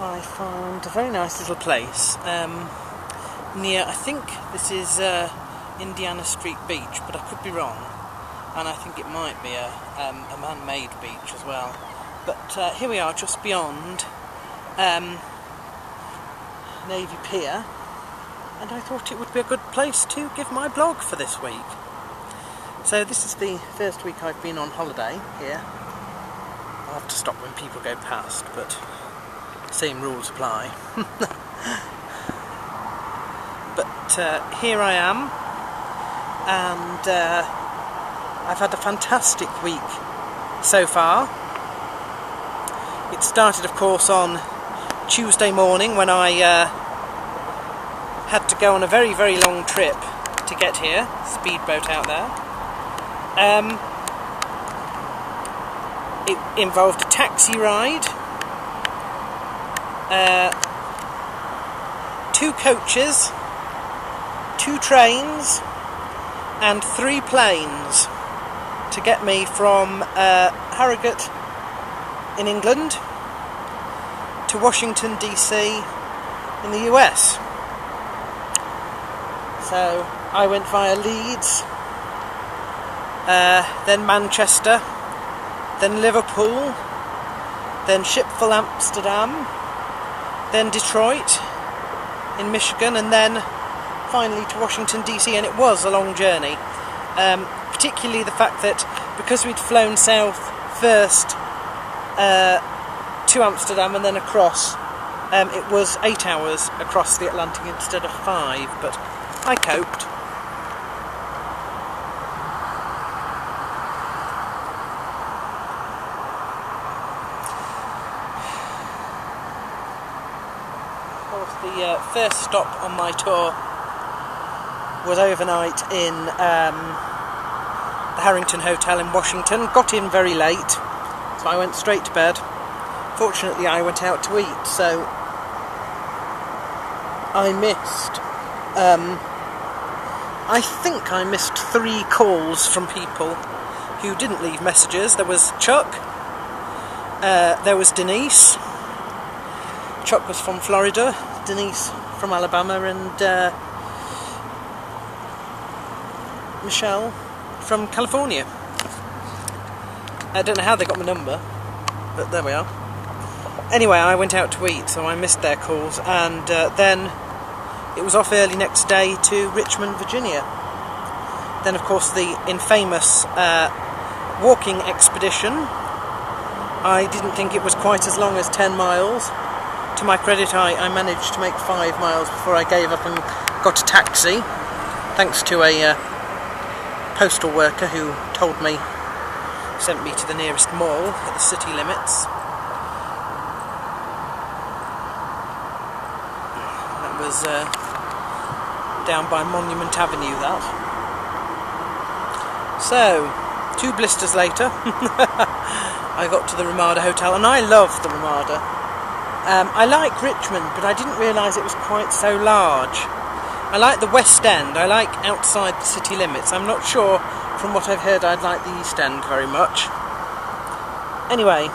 I found a very nice little place near, I think this is Indiana Street Beach, but I could be wrong, and I think it might be a man-made beach as well. But here we are, just beyond Navy Pier, and I thought it would be a good place to give my blog for this week. So this is the first week I've been on holiday here. I'll have to stop when people go past, but same rules apply. But here I am, and I've had a fantastic week so far. It started, of course, on Tuesday morning when I had to go on a very, very long trip to get here. Speedboat out there. It involved a taxi ride, 2 coaches, 2 trains and 3 planes to get me from Harrogate in England to Washington DC in the US. So I went via Leeds, then Manchester, then Liverpool, then Schiphol, Amsterdam, then Detroit in Michigan, and then finally to Washington DC. And it was a long journey, particularly the fact that because we'd flown south first to Amsterdam and then across, it was 8 hours across the Atlantic instead of 5, but I coped. The first stop on my tour was overnight in the Harrington Hotel in Washington. Got in very late, so I went straight to bed. Fortunately, I went out to eat, so I missed I think I missed 3 calls from people who didn't leave messages. There was Chuck, there was Denise. Chuck was from Florida, Denise from Alabama, and Michelle from California. I don't know how they got my number, but there we are. Anyway, I went out to eat, so I missed their calls, and then it was off early next day to Richmond, Virginia. Then, of course, the infamous walking expedition. I didn't think it was quite as long as 10 miles. To my credit, I managed to make 5 miles before I gave up and got a taxi, thanks to a postal worker who sent me to the nearest mall at the city limits. That was down by Monument Avenue, that. So, 2 blisters later, I got to the Ramada Hotel, and I love the Ramada. I like Richmond, but I didn't realise it was quite so large. I like the West End, I like outside the city limits. I'm not sure, from what I've heard, I'd like the East End very much. Anyway,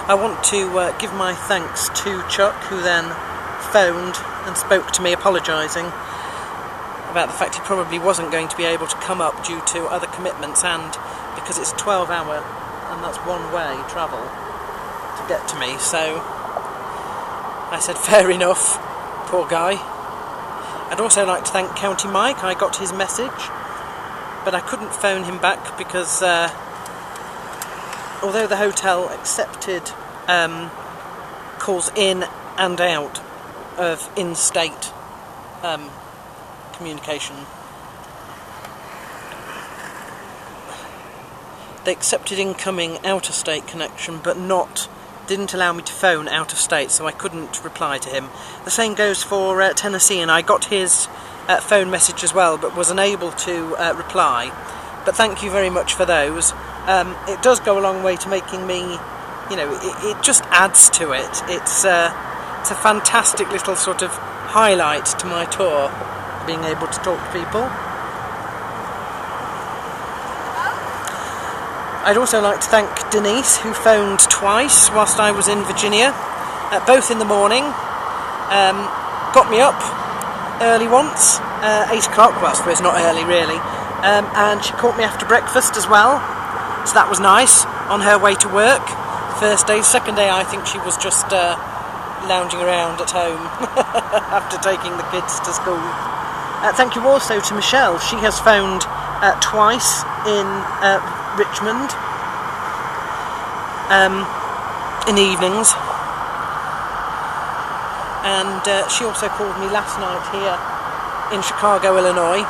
I want to give my thanks to Chuck, who then phoned and spoke to me apologising about the fact he probably wasn't going to be able to come up due to other commitments, and because it's a 12-hour and that's one-way travel to get to me. So I said fair enough, poor guy. I'd also like to thank County Mike. I got his message, but I couldn't phone him back because although the hotel accepted calls in and out of in-state communication, they accepted incoming out-of-state connection, but didn't allow me to phone out of state, so I couldn't reply to him. The same goes for Tennessee, and I got his phone message as well, but was unable to reply. But thank you very much for those. It does go a long way to making me, it just adds to it. It's a fantastic little sort of highlight to my tour, being able to talk to people. I'd also like to thank Denise, who phoned twice whilst I was in Virginia, both in the morning. Got me up early once, 8 o'clock, well I suppose not early really, and she caught me after breakfast as well, so that was nice, on her way to work. First day, second day I think she was just lounging around at home after taking the kids to school. Thank you also to Michelle. She has phoned twice in Richmond in the evenings, and she also called me last night here in Chicago, Illinois.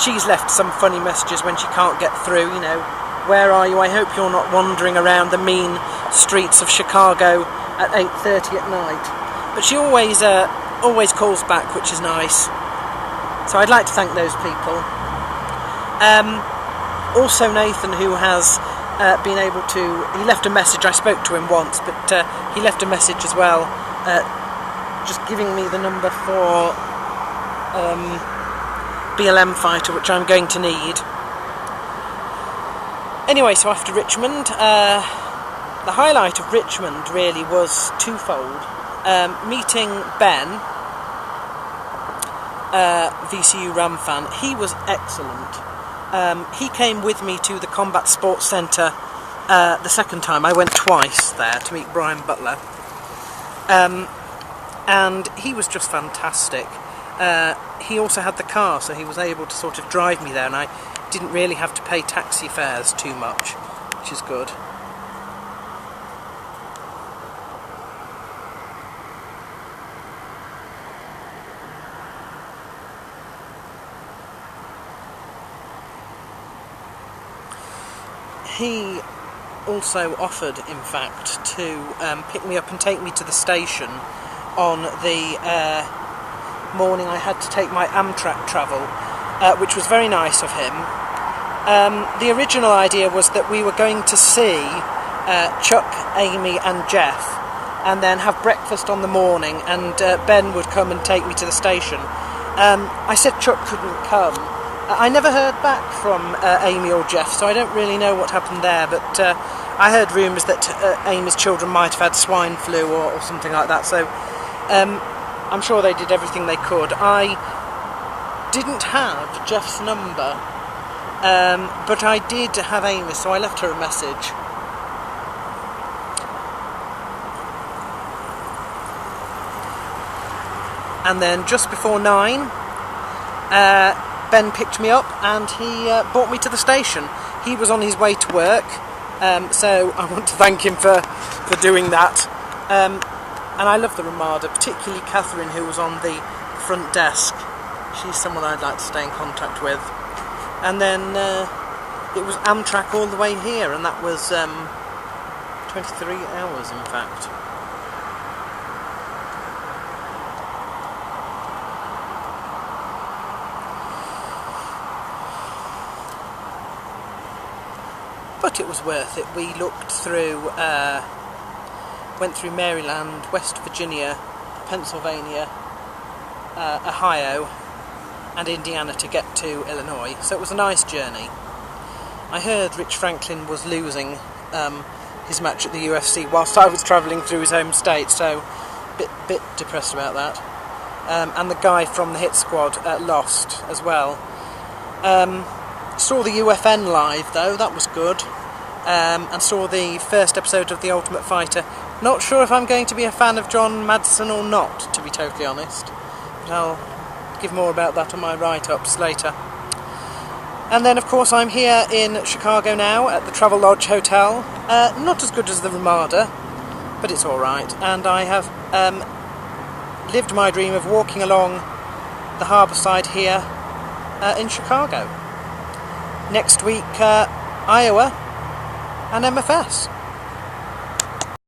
She's left some funny messages when she can't get through, you know, where are you? I hope you're not wandering around the mean streets of Chicago at 8:30 at night. But she always calls back, which is nice. So I'd like to thank those people. Also Nathan, who has been able to... He left a message, I spoke to him once, but he left a message as well, just giving me the number for BLM fighter, which I'm going to need. Anyway, so after Richmond, the highlight of Richmond really was twofold. Meeting Ben, VCU Ram fan. He was excellent. He came with me to the Combat Sports Centre the second time. I went twice there to meet Brian Butler. And he was just fantastic. He also had the car, so he was able to sort of drive me there, and I didn't really have to pay taxi fares too much, which is good. He also offered, in fact, to pick me up and take me to the station on the morning I had to take my Amtrak travel, which was very nice of him. The original idea was that we were going to see Chuck, Amy and Jeff, and then have breakfast on the morning, and Ben would come and take me to the station. I said Chuck couldn't come. I never heard back from Amy or Jeff, so I don't really know what happened there, but I heard rumours that Amy's children might have had swine flu or something like that, so I'm sure they did everything they could. I didn't have Jeff's number, but I did have Amy, so I left her a message. And then just before 9, Ben picked me up and he brought me to the station. He was on his way to work, so I want to thank him for doing that. And I love the Ramada, particularly Catherine, who was on the front desk. She's someone I'd like to stay in contact with. And then it was Amtrak all the way here, and that was 23 hours in fact. But it was worth it. We looked through, went through Maryland, West Virginia, Pennsylvania, Ohio and Indiana to get to Illinois, so it was a nice journey. I heard Rich Franklin was losing his match at the UFC whilst I was travelling through his home state, so bit depressed about that. And the guy from the Hit Squad lost as well. Saw the UFN live though, that was good, and saw the first episode of The Ultimate Fighter. Not sure if I'm going to be a fan of John Madsen or not, to be totally honest, but I'll give more about that on my write-ups later. And then of course I'm here in Chicago now at the Travelodge Hotel. Not as good as the Ramada, but it's alright, and I have lived my dream of walking along the harbour side here in Chicago. Next week, Iowa and MFS.